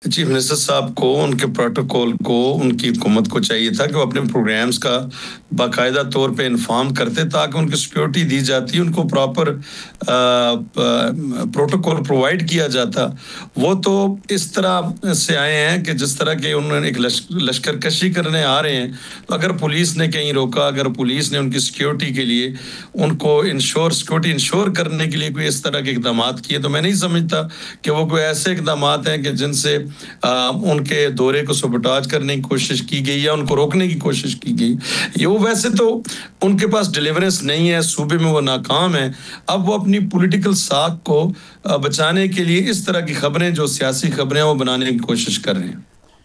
Chief minister صاحب کو ان کے پروٹوکول کو ان کی حکومت کو چاہیے تھا کہ وہ اپنے پروگرامز کا باقاعدہ طور پہ انفارم کرتے تاکہ ان کی سیکیورٹی دی جاتی، ان کو پراپر پروٹوکول پرووائڈ کیا جاتا۔ وہ تو اس طرح سے آئے ہیں کہ جس طرح کہ انہوں نے ایک لشکر کشی کرنے آ رہے ہیں، تو اگر پولیس نے کہیں روکا، اگر پولیس نے ان کی سیکیورٹی کے لیے ان کو سیکیورٹی انشور کرنے کے لیے کوئی اس طرح کے اقدامات کیے، تو میں نہیں سمجھتا کہ وہ کوئی ایسے اقدامات ہیں کہ جن سے ان کے دورے کو سبوٹاج کرنے کی کوشش کی گئی یا ان کو روکنے کی کوشش کی گئی۔ یہ وہ ویسے تو ان کے پاس ڈیلیورنس نہیں ہے، صوبے میں وہ ناکام ہے۔ اب وہ اپنی پولیٹیکل ساکھ کو بچانے کے لیے اس طرح کی خبریں، جو سیاسی خبریں ہیں، وہ بنانے کی کوشش کر رہے ہیں۔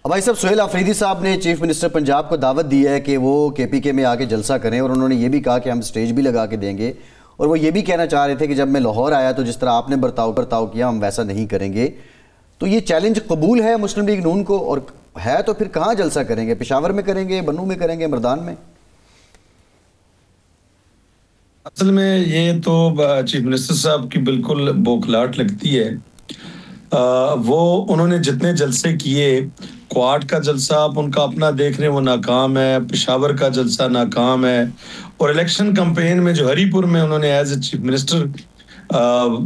بھائی صاحب، سہیل آفریدی صاحب نے چیف منسٹر پنجاب کو دعوت دی ہے کہ وہ کے پی کے میں آ کے جلسہ کریں، اور انہوں نے یہ بھی کہا کہ ہم سٹیج بھی لگا کے دیں گے، اور وہ یہ بھی کہنا چاہ رہے تھے کہ جب میں لاہور آیا تو جس طرح آپ نے برتاؤ کیا ہم ویسا نہیں کریں گے۔ تو یہ چیلنج قبول ہے مسلم لیگ نون کو، اور ہے تو پھر کہاں جلسہ کریں گے؟ پشاور میں کریں گے، بنوں میں کریں گے، مردان میں؟ اصل میں یہ تو چیف منسٹر صاحب کی بالکل بوکھلاٹ لگتی ہے۔ انہوں نے جتنے جلسے کیے، کوارٹ کا جلسہ آپ ان کا اپنا دیکھ رہے ہیں، وہ ناکام ہے، پشاور کا جلسہ ناکام ہے، اور الیکشن کمپین میں جو ہری پور میں انہوں نے as a chief minister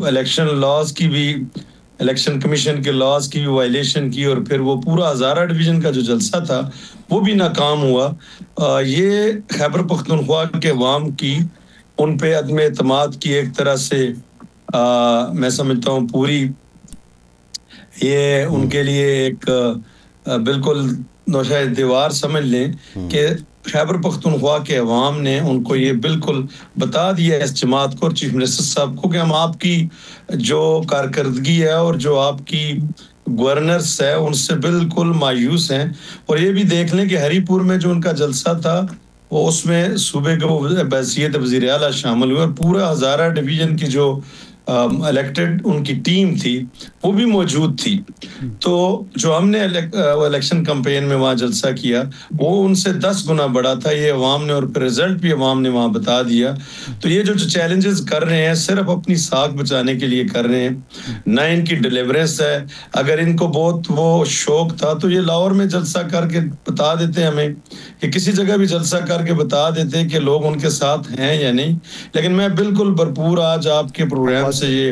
election laws کی بھی، الیکشن کمیشن کے لاز کی بھی وائلیشن کی، اور پھر وہ پورا ہزارہ ڈویژن کا جو جلسہ تھا وہ بھی ناکام ہوا۔ یہ خیبر پختونخوا کے عوام کی ان پہ عدم اعتماد کی ایک طرح سے میں سمجھتا ہوں پوری، یہ ان کے لیے ایک بالکل نوشہ دیوار سمجھ لیں کہ خیبر پختونخوا کے عوام نے ان کو یہ بالکل بتا دیا اس جماعت کو اور چیف منسٹر صاحب کو کہ ہم آپ کی جو کارکردگی ہے اور جو آپ کی گورنرس ہے ان سے بالکل مایوس ہیں۔ اور یہ بھی دیکھ لیں کہ ہری پور میں جو ان کا جلسہ تھا، وہ اس میں صوبے کے بحیثیت وزیر اعلیٰ شامل ہوئے، اور پورا ہزارہ ڈویژن کی جو الیکٹڈ ان کی ٹیم تھی وہ بھی موجود تھی۔ تو جو ہم نے الیکشن کمپین میں وہاں جلسہ کیا وہ ان سے 10 گنا بڑا تھا، یہ عوام نے، اور پھر رزلٹ بھی عوام نے وہاں بتا دیا۔ تو یہ جو چیلنجز کر رہے ہیں صرف اپنی ساکھ بچانے کے لیے کر رہے ہیں، نہ ان کی ڈیلیورنس ہے۔ اگر ان کو بہت وہ شوق تھا تو یہ لاہور میں جلسہ کر کے بتا دیتے ہمیں، کہ کسی جگہ بھی جلسہ کر کے بتا دیتے کہ لوگ ان کے ساتھ ہیں یا نہیں۔ لیکن میں بالکل بھرپور آج آپ کے پروگرام سے یہ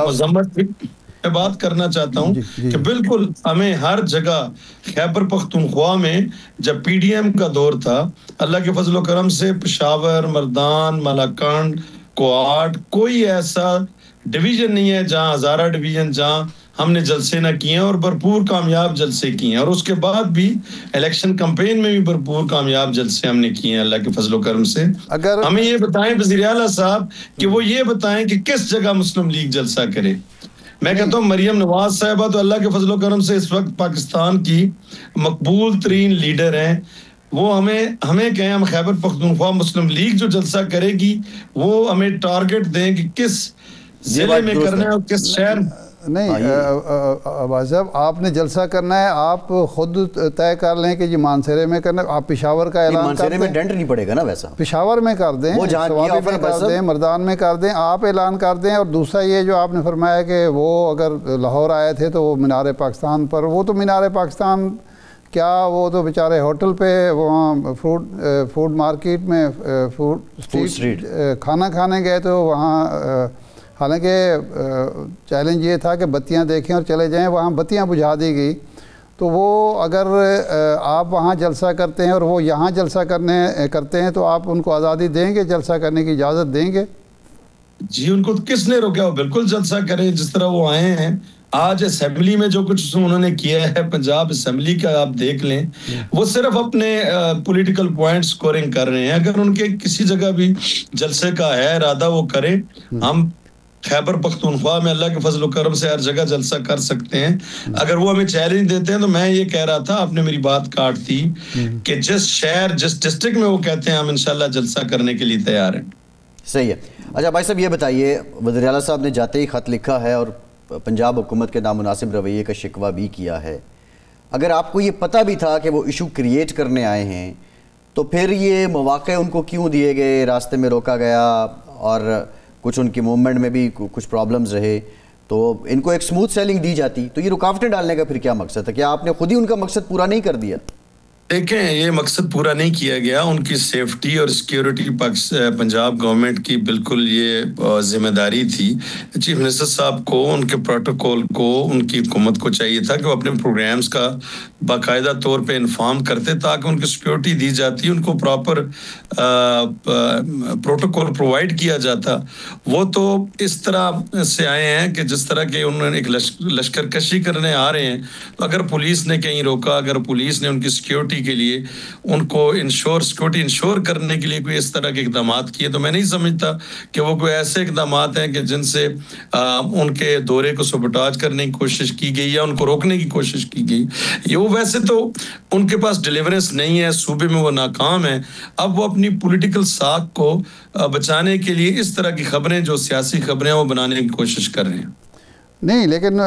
مذمت میں بات کرنا چاہتا ہوں کہ بالکل ہمیں ہر جگہ خیبر پختونخوا میں جب پی ڈی ایم کا دور تھا، اللہ کے فضل و کرم سے پشاور، مردان، ملاکنڈ، کوارٹ، کوئی ایسا ڈویژن نہیں ہے جہاں ہزارہ ڈویژن جہاں ہم نے جلسے نہ کیے ہیں، اور بھرپور کامیاب جلسے کیے ہیں، اور اس کے بعد بھی الیکشن کمپین میں بھی بھرپور کامیاب جلسے ہم نے کیے ہیں اللہ کے فضل و کرم سے۔ اگر ہمیں یہ بتائیں وزیر اعلیٰ صاحب کہ وہ یہ بتائیں کہ کس جگہ مسلم لیگ جلسہ کرے۔ میں کہتا ہوں مریم نواز صاحبہ تو اللہ کے فضل و کرم سے اس وقت پاکستان کی مقبول ترین لیڈر ہیں، وہ ہمیں کہیں ہم خیبر پختونخوا مسلم لیگ جو جلسہ کرے گی وہ ہمیں ٹارگٹ دیں کہ کس ضلع میں کرنا ہے اور کس شہر۔ نہیں عباس صاحب، آپ نے جلسہ کرنا ہے، آپ خود طے کر لیں کہ یہ مانسیرے میں کرنا ہے۔ آپ پشاور کا اعلان کر دیں، مانسیرے میں ڈنڈ نہیں پڑے گا نا ویسا، پشاور میں کر دیں، سوابی میں کر دیں، مردان میں کر دیں، آپ اعلان کر دیں۔ اور دوسرا یہ جو آپ نے فرمایا کہ وہ اگر لاہور آئے تھے تو وہ مینار پاکستان پر، وہ تو مینار پاکستان کیا، وہ تو بیچارے ہوٹل پہ وہاں فوڈ مارکیٹ میں فوڈ اسٹریٹ کھانا کھانے گئے تو وہاں، حالانکہ چیلنج یہ تھا کہ بتیاں دیکھیں اور چلے جائیں، وہاں بتیاں بجھا دی گئی۔ تو وہ اگر آپ وہاں جلسہ کرتے ہیں اور وہ یہاں جلسہ کرتے ہیں تو آپ ان کو آزادی دیں گے، جلسہ کرنے کی اجازت دیں گے؟ جی، ان کو کس نے روکا؟ وہ بالکل جلسہ کریں جس طرح وہ آئے ہیں۔ آج اسمبلی میں جو کچھ انہوں نے کیا ہے، پنجاب اسمبلی کا آپ دیکھ لیں، وہ صرف اپنے پولیٹیکل پوائنٹ سکورنگ کر رہے ہیں۔ اگر ان کے کسی جگہ بھی جلسے کا ہے ارادہ وہ کریں، ہم خیبر پختونخوا میں اللہ کے فضل و کرم سے ہر جگہ جلسہ کر سکتے ہیں۔ اگر وہ ہمیں چیلنج دیتے ہیں تو میں یہ کہہ رہا تھا، آپ نے میری بات کاٹ دی، کہ جس شہر جس ڈسٹرکٹ میں وہ کہتے ہیں ہم انشاءاللہ جلسہ کرنے کے لیے تیار ہیں۔ صحیح ہے۔ اچھا بھائی صاحب، یہ بتائیے، وزیر اعلیٰ صاحب نے جاتے ہی خط لکھا ہے اور پنجاب حکومت کے نامناسب رویے کا شکوہ بھی کیا ہے۔ اگر آپ کو یہ پتہ بھی تھا کہ وہ ایشو کریٹ کرنے آئے ہیں تو پھر یہ مواقع ان کو کیوں دیے گئے؟ راستے میں روکا گیا اور کچھ ان کی موومنٹ میں بھی کچھ پرابلمز رہے، تو ان کو ایک سموتھ سیلنگ دی جاتی، تو یہ رکاوٹیں ڈالنے کا پھر کیا مقصد ہے؟ کیا آپ نے خود ہی ان کا مقصد پورا نہیں کر دیا؟ دیکھیں یہ مقصد پورا نہیں کیا گیا، ان کی سیفٹی اور سیکیورٹی پنجاب گورنمنٹ کی بالکل یہ ذمہ داری تھی۔ چیف منسٹر صاحب کو، ان کے پروٹوکول کو، ان کی حکومت کو چاہیے تھا کہ وہ اپنے پروگرامز کا باقاعدہ طور پہ انفارم کرتے تاکہ ان کی سیکیورٹی دی جاتی، ان کو پراپر پروٹوکول پرووائڈ کیا جاتا۔ وہ تو اس طرح سے آئے ہیں کہ جس طرح کہ انہوں نے ایک لشکر کشی کرنے آ رہے ہیں، تو اگر پولیس نے کہیں روکا، اگر پولیس نے ان کی سیکیورٹی کے لیے ان کو سیکیورٹی انشور کرنے کے لیے کوئی اس طرح کے اقدامات کیے، تو میں نہیں سمجھتا کہ وہ کوئی ایسے اقدامات ہیں کہ جن سے ان کے دورے کو سبوٹاج کرنے کی کوشش کی گئی یا ان کو روکنے کی کوشش کی گئی۔ یہ وہ ویسے تو ان کے پاس ڈیلیورنس نہیں ہے، صوبے میں وہ ناکام ہے، اب وہ اپنی پولیٹیکل ساکھ کو بچانے کے لیے اس طرح کی خبریں، جو سیاسی خبریں ہیں، وہ بنانے کی کوشش کر رہے ہیں۔ نہیں، لیکن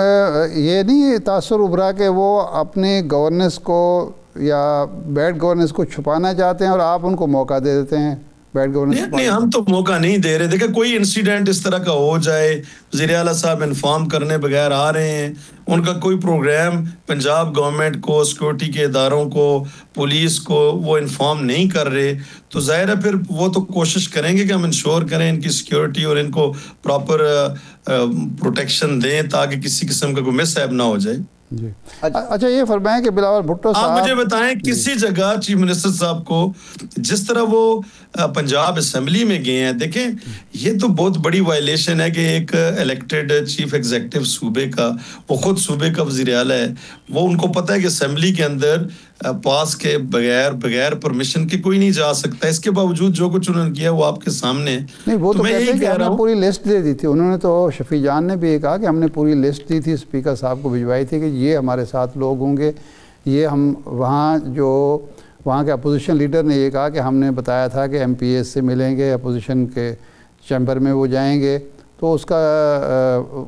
یہ نہیں تاثر ابھرا کہ وہ اپنی گورننس کو یا بیڈ گورننس کو چھپانا چاہتے ہیں اور آپ ان کو موقع دے دیتے ہیں بیڈ گورننس؟ نہیں، ہم تو موقع نہیں دے رہے۔ دیکھیں کوئی انسیڈنٹ اس طرح کا ہو جائے، وزیر اعلیٰ صاحب انفارم کرنے بغیر آ رہے ہیں، ان کا کوئی پروگرام پنجاب گورنمنٹ کو، سیکورٹی کے اداروں کو، پولیس کو وہ انفارم نہیں کر رہے، تو ظاہر ہے پھر وہ تو کوشش کریں گے کہ ہم انشور کریں ان کی سیکیورٹی اور ان کو پراپر پروٹیکشن دیں تاکہ کسی قسم کا کوئی مس ہیپ نہ ہو جائے۔ جی اچھا، یہ فرمائیں کہ بلاول بھٹو صاحب، آپ مجھے بتائیں کسی جگہ چیف منسٹر صاحب کو جس طرح وہ پنجاب اسمبلی میں گئے ہیں، دیکھیں یہ تو بہت بڑی وائلیشن ہے کہ ایک الیکٹڈ چیف ایگزیکٹو صوبے کا، وہ خود صوبے کا وزیر اعلیٰ ہے، وہ ان کو پتہ ہے کہ اسمبلی کے اندر پاس کے بغیر پرمیشن کے کوئی نہیں جا سکتا، اس کے باوجود جو کچھ انہوں نے کیا وہ آپ کے سامنے۔ نہیں، وہ تو کہتے ہیں کہ ہم نے پوری لسٹ دے دی تھی، انہوں نے تو شفیع جان نے بھی یہ کہا کہ ہم نے پوری لسٹ دی تھی، اسپیکر صاحب کو بھجوائی تھی کہ یہ ہمارے ساتھ لوگ ہوں گے، یہ ہم وہاں کے اپوزیشن لیڈر نے یہ کہا کہ ہم نے بتایا تھا کہ ایم پی ایس سے ملیں گے، اپوزیشن کے چیمبر میں وہ جائیں گے، تو اس کا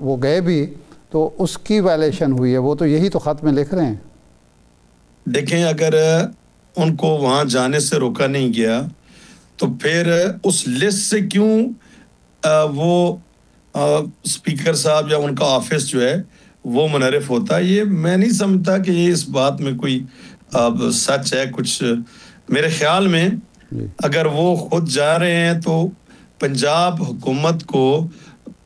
وہ گئے بھی، تو اس کی وائلیشن ہوئی ہے، وہ تو یہی تو خط میں لکھ رہے ہیں۔ دیکھیں اگر ان کو وہاں جانے سے روکا نہیں گیا تو پھر اس لسٹ سے کیوں وہ اسپیکر صاحب یا ان کا آفس جو ہے وہ منحرف ہوتا ہے؟ یہ میں نہیں سمجھتا کہ یہ اس بات میں کوئی سچ ہے کچھ۔ میرے خیال میں اگر وہ خود جا رہے ہیں تو پنجاب حکومت کو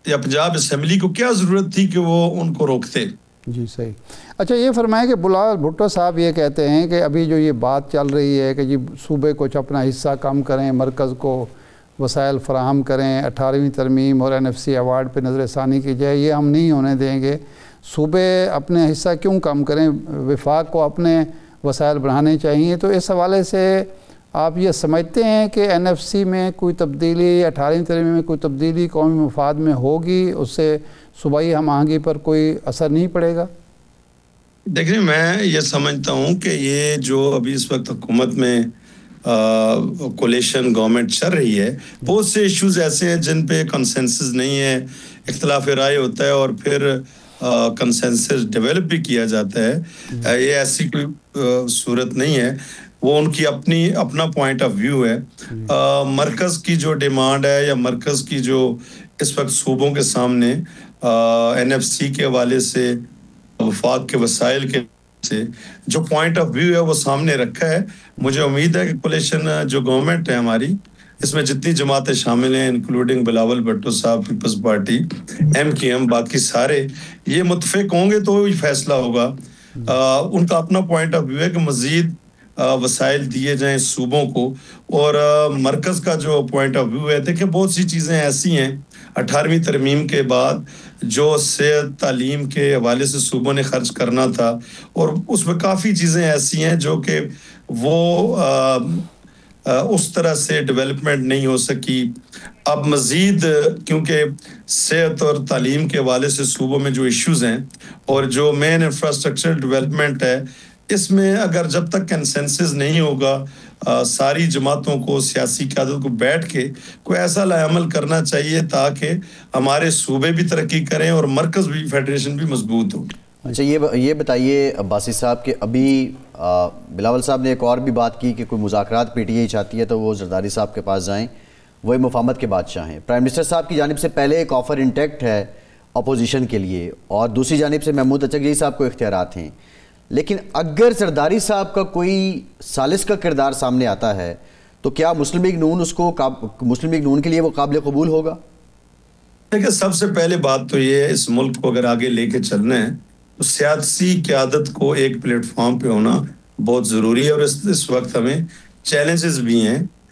یا پنجاب اسمبلی کو کیا ضرورت تھی کہ وہ ان کو روکتے؟ جی صحیح۔ اچھا، یہ فرمائیں کہ بلاول بھٹو صاحب یہ کہتے ہیں کہ ابھی جو یہ بات چل رہی ہے کہ جی صوبے کو اپنا حصہ کم کریں، مرکز کو وسائل فراہم کریں، 18ویں ترمیم اور NFC ایوارڈ پہ نظر ثانی کی جائے، یہ ہم نہیں ہونے دیں گے، صوبے اپنے حصہ کیوں کم کریں، وفاق کو اپنے وسائل بڑھانے چاہیے، تو اس حوالے سے آپ یہ سمجھتے ہیں کہ NFC میں کوئی تبدیلی، 18ویں ترمیم میں کوئی تبدیلی قومی مفاد میں ہوگی، اس سے صوبائی ہم آہنگی پر کوئی اثر نہیں پڑے گا؟ دیکھیں میں یہ سمجھتا ہوں کہ یہ جو ابھی اس وقت حکومت میں کولیشن گورنمنٹ چل رہی ہے، بہت سے ایشوز ایسے ہیں جن پہ کنسنسس نہیں ہے، اختلاف رائے ہوتا ہے اور پھر کنسنسس ڈیولپ بھی کیا جاتا ہے، یہ ایسی کوئی صورت نہیں ہے، وہ ان کی اپنا پوائنٹ آف ویو ہے۔ مرکز کی جو ڈیمانڈ ہے یا مرکز کی جو اس وقت صوبوں کے سامنے NFC کے حوالے سے، وفاق کے وسائل کے سے جو پوائنٹ آف ویو ہے وہ سامنے رکھا ہے، مجھے امید ہے کہ کولیشن جو گورنمنٹ ہے ہماری، اس میں جتنی جماعتیں شامل ہیں انکلوڈنگ بلاول بھٹو صاحب، پیپلز پارٹی، MKM، باقی سارے یہ متفق ہوں گے تو ہی فیصلہ ہوگا۔ ان کا اپنا پوائنٹ آف ویو ہے کہ مزید وسائل دیے جائیں صوبوں کو، اور مرکز کا جو پوائنٹ آف ویو ہے، دیکھیں بہت سی چیزیں ایسی ہیں 18ویں ترمیم کے بعد جو صحت تعلیم کے حوالے سے صوبوں نے خرچ کرنا تھا، اور اس میں کافی چیزیں ایسی ہیں جو کہ وہ اس طرح سے ڈیولپمنٹ نہیں ہو سکی۔ اب مزید کیونکہ صحت اور تعلیم کے حوالے سے صوبوں میں جو ایشوز ہیں اور جو مین انفراسٹرکچر ڈیولپمنٹ ہے، اس میں اگر جب تک کنسنسس نہیں ہوگا، ساری جماعتوں کو، سیاسی قیادت کو بیٹھ کے کوئی ایسا عمل کرنا چاہیے تاکہ ہمارے صوبے بھی ترقی کریں اور مرکز بھی، فیڈریشن بھی مضبوط ہو۔ اچھا، یہ بتائیے عباسی صاحب کہ ابھی بلاول صاحب نے ایک اور بھی بات کی کہ کوئی مذاکرات PTI چاہتی ہے تو وہ زرداری صاحب کے پاس جائیں، وہی مفاہمت کے بادشاہ ہیں۔ پرائم منسٹر صاحب کی جانب سے پہلے ایک آفر انٹیکٹ ہے اپوزیشن کے لیے اور دوسری جانب سے محمود اچکزئی صاحب کو اختیارات ہیں، لیکن اگر زرداری صاحب کا کوئی ثالث کا کردار سامنے آتا ہے تو کیا مسلم لیگ نون کے لیے وہ قابل قبول ہوگا؟ دیکھیں، سب سے پہلے بات تو یہ ہے، اس ملک کو اگر آگے لے کے چلنا ہے تو سیاسی قیادت کو ایک پلیٹ فارم پہ ہونا بہت ضروری ہے، اور اس وقت ہمیں چیلنجز بھی ہیں